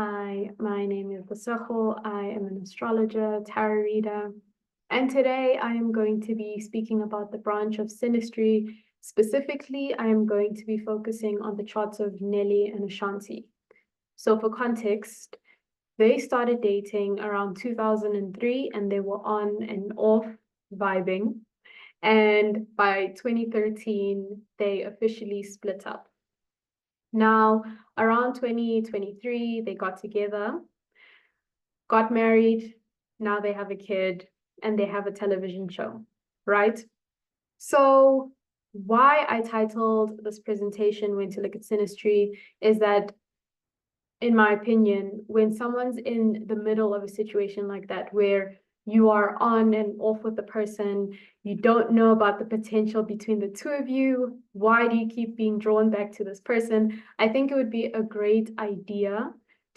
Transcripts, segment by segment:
Hi, my name is Basaho. I am an astrologer, tarot reader, and today I am going to be speaking about the branch of Synastry. Specifically, I am going to be focusing on the charts of Nelly and Ashanti. So for context, they started dating around 2003 and they were on and off vibing. And by 2013, they officially split up. Now, around 2023, they got together, got married, now they have a kid, and they have a television show, right? So, why I titled this presentation When to Look at Synastry is that, in my opinion, when someone's in the middle of a situation like that, where you are on and off with the person, you don't know about the potential between the two of you, why do you keep being drawn back to this person? I think it would be a great idea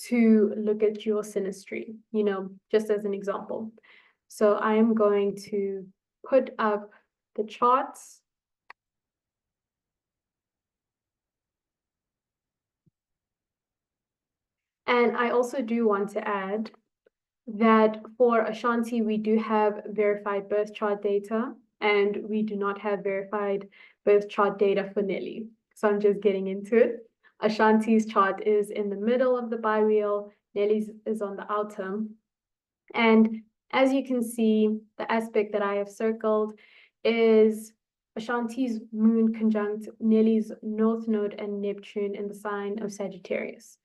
to look at your synastry, just as an example. So I am going to put up the charts. And I also do want to add that for Ashanti, we do have verified birth chart data, and we do not have verified birth chart data for Nelly. So I'm just getting into it. Ashanti's chart is in the middle of the biwheel, Nelly's is on the outer. And as you can see, the aspect that I have circled is Ashanti's moon conjunct Nelly's north node and Neptune in the sign of Sagittarius.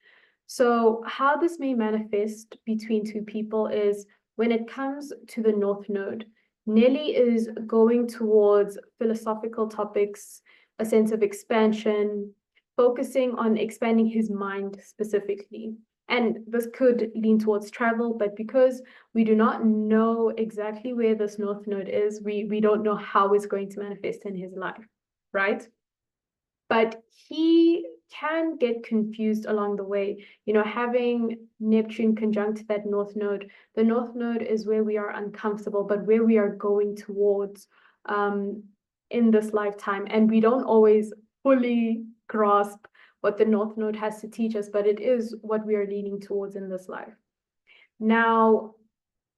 So how this may manifest between two people is when it comes to the North Node, Nelly is going towards philosophical topics, a sense of expansion, focusing on expanding his mind specifically. And this could lean towards travel, but because we do not know exactly where this North Node is, we don't know how it's going to manifest in his life, right? But he can get confused along the way. Having Neptune conjunct that North Node, the North Node is where we are uncomfortable, but where we are going towards in this lifetime. And we don't always fully grasp what the North Node has to teach us, but it is what we are leaning towards in this life. Now,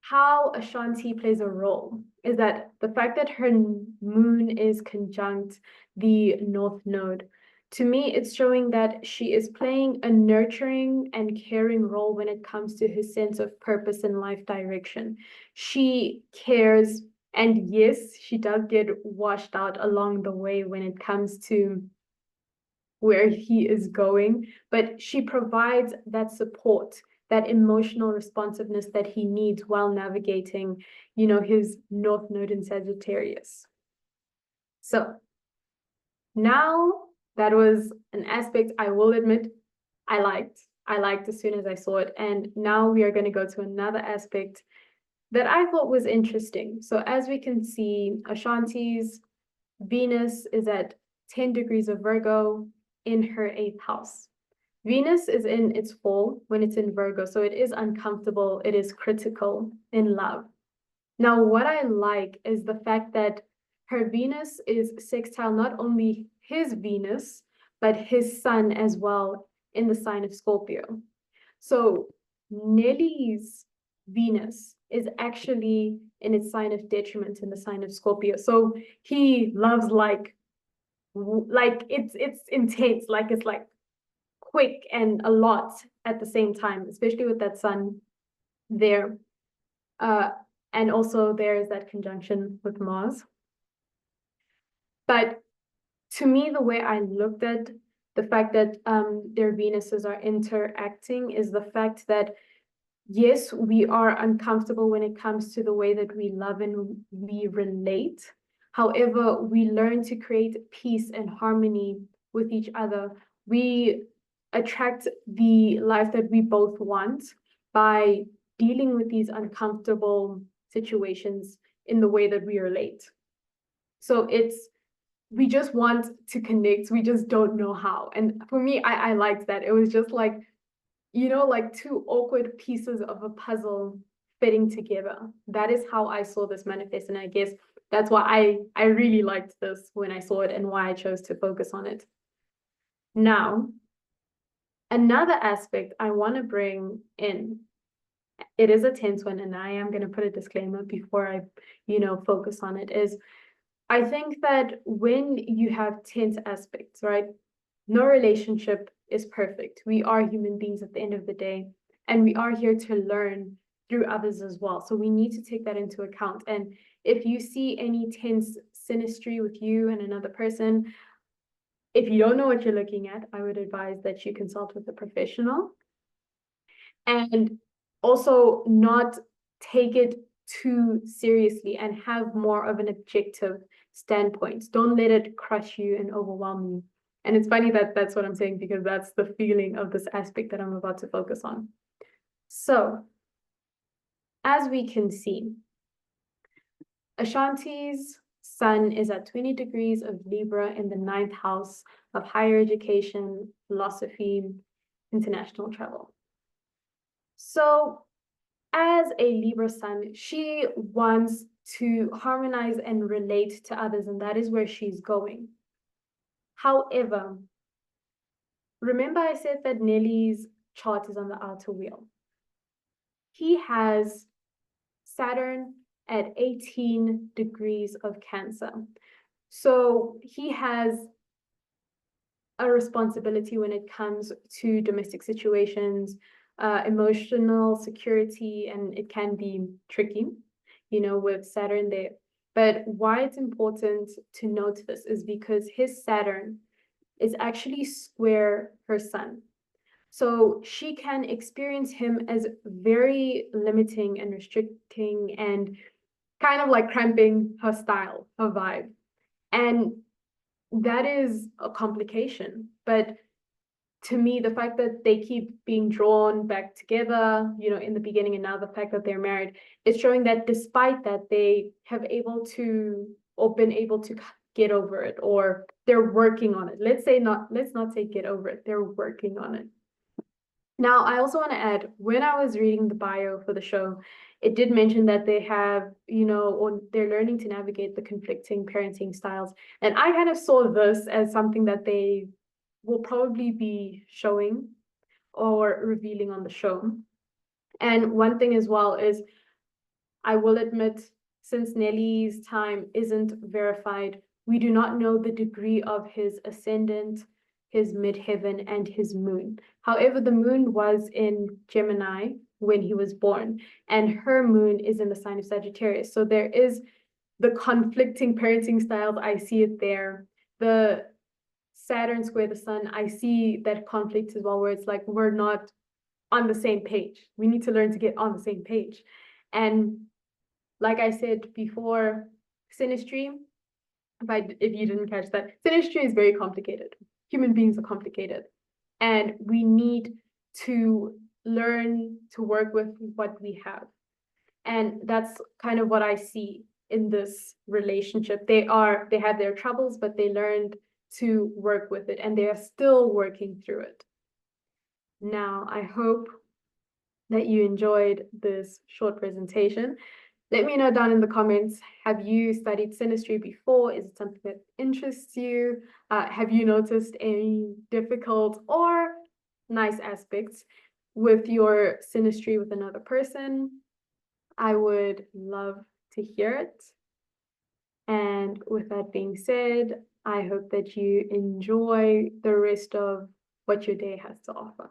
how Ashanti plays a role is that the fact that her moon is conjunct the North Node, to me, it's showing that she is playing a nurturing and caring role when it comes to her sense of purpose and life direction. She cares, and yes, she does get washed out along the way when it comes to where he is going, but she provides that support, that emotional responsiveness that he needs while navigating, his North Node in Sagittarius. So now that was an aspect I will admit I liked. I liked as soon as I saw it. And now we are going to go to another aspect that I thought was interesting. So as we can see, Ashanti's Venus is at 10 degrees of Virgo in her 8th house. Venus is in its fall when it's in Virgo, so it is uncomfortable, it is critical in love. Now, what I like is the fact that her Venus is sextile not only his Venus, but his sun as well in the sign of Scorpio. So Nelly's Venus is actually in its sign of detriment in the sign of Scorpio. So he loves like it's intense, like it's like quick and a lot at the same time, especially with that sun there. And also there is that conjunction with Mars. But to me, the way I looked at the fact that their Venuses are interacting is the fact that, yes, we are uncomfortable when it comes to the way that we love and we relate. However, we learn to create peace and harmony with each other. We attract the life that we both want by dealing with these uncomfortable situations in the way that we relate. So we just want to connect, we just don't know how. And for me, I liked that. It was just like, like two awkward pieces of a puzzle fitting together. That is how I saw this manifest. And I guess that's why I really liked this when I saw it and why I chose to focus on it. Now, Another aspect I want to bring in, it is a tense one, and I am going to put a disclaimer before I, focus on it, is I think that when you have tense aspects, right? No relationship is perfect. We are human beings at the end of the day, and we are here to learn through others as well. So we need to take that into account. And if you see any tense synastry with you and another person, if you don't know what you're looking at, I would advise that you consult with a professional, and also not take it too seriously and have more of an objective standpoint. Don't let it crush you and overwhelm you. And it's funny that that's what I'm saying, because that's the feeling of this aspect that I'm about to focus on. So, as we can see, Ashanti's sun is at 20 degrees of Libra in the 9th house of higher education, philosophy, international travel. So, as a Libra sun, she wants to harmonize and relate to others, and that is where she's going. However, remember I said that Nelly's chart is on the outer wheel. He has Saturn at 18 degrees of Cancer. So he has a responsibility when it comes to domestic situations, emotional security, and it can be tricky, with Saturn there. But why it's important to note this is because his Saturn is actually square her sun. So she can experience him as very limiting and restricting and kind of like cramping her style, her vibe. And that is a complication. But to me, the fact that they keep being drawn back together, in the beginning, and now the fact that they're married, is showing that despite that, they have able to, or been able to get over it, or they're working on it. Let's not say get over it. They're working on it. Now, I also want to add, when I was reading the bio for the show, it did mention that they have, or they're learning to navigate the conflicting parenting styles. And I kind of saw this as something that they will probably be showing or revealing on the show. And one thing as well is, I will admit, since Nelly's time isn't verified, we do not know the degree of his ascendant, his midheaven, and his moon. However, the moon was in Gemini when he was born, and her moon is in the sign of Sagittarius. So there is the conflicting parenting styles. I see it there. The Saturn square the sun, I see that conflict as well, where it's like we're not on the same page. We need to learn to get on the same page. And like I said before, synastry, if you didn't catch that, synastry is very complicated. Human beings are complicated, and we need to learn to work with what we have. And that's kind of what I see in this relationship. They have their troubles, but they learned to work with it, and they are still working through it. Now, I hope that you enjoyed this short presentation. Let me know down in the comments, have you studied synastry before? Is it something that interests you? Have you noticed any difficult or nice aspects with your synastry with another person? I would love to hear it. And with that being said, I hope that you enjoy the rest of what your day has to offer.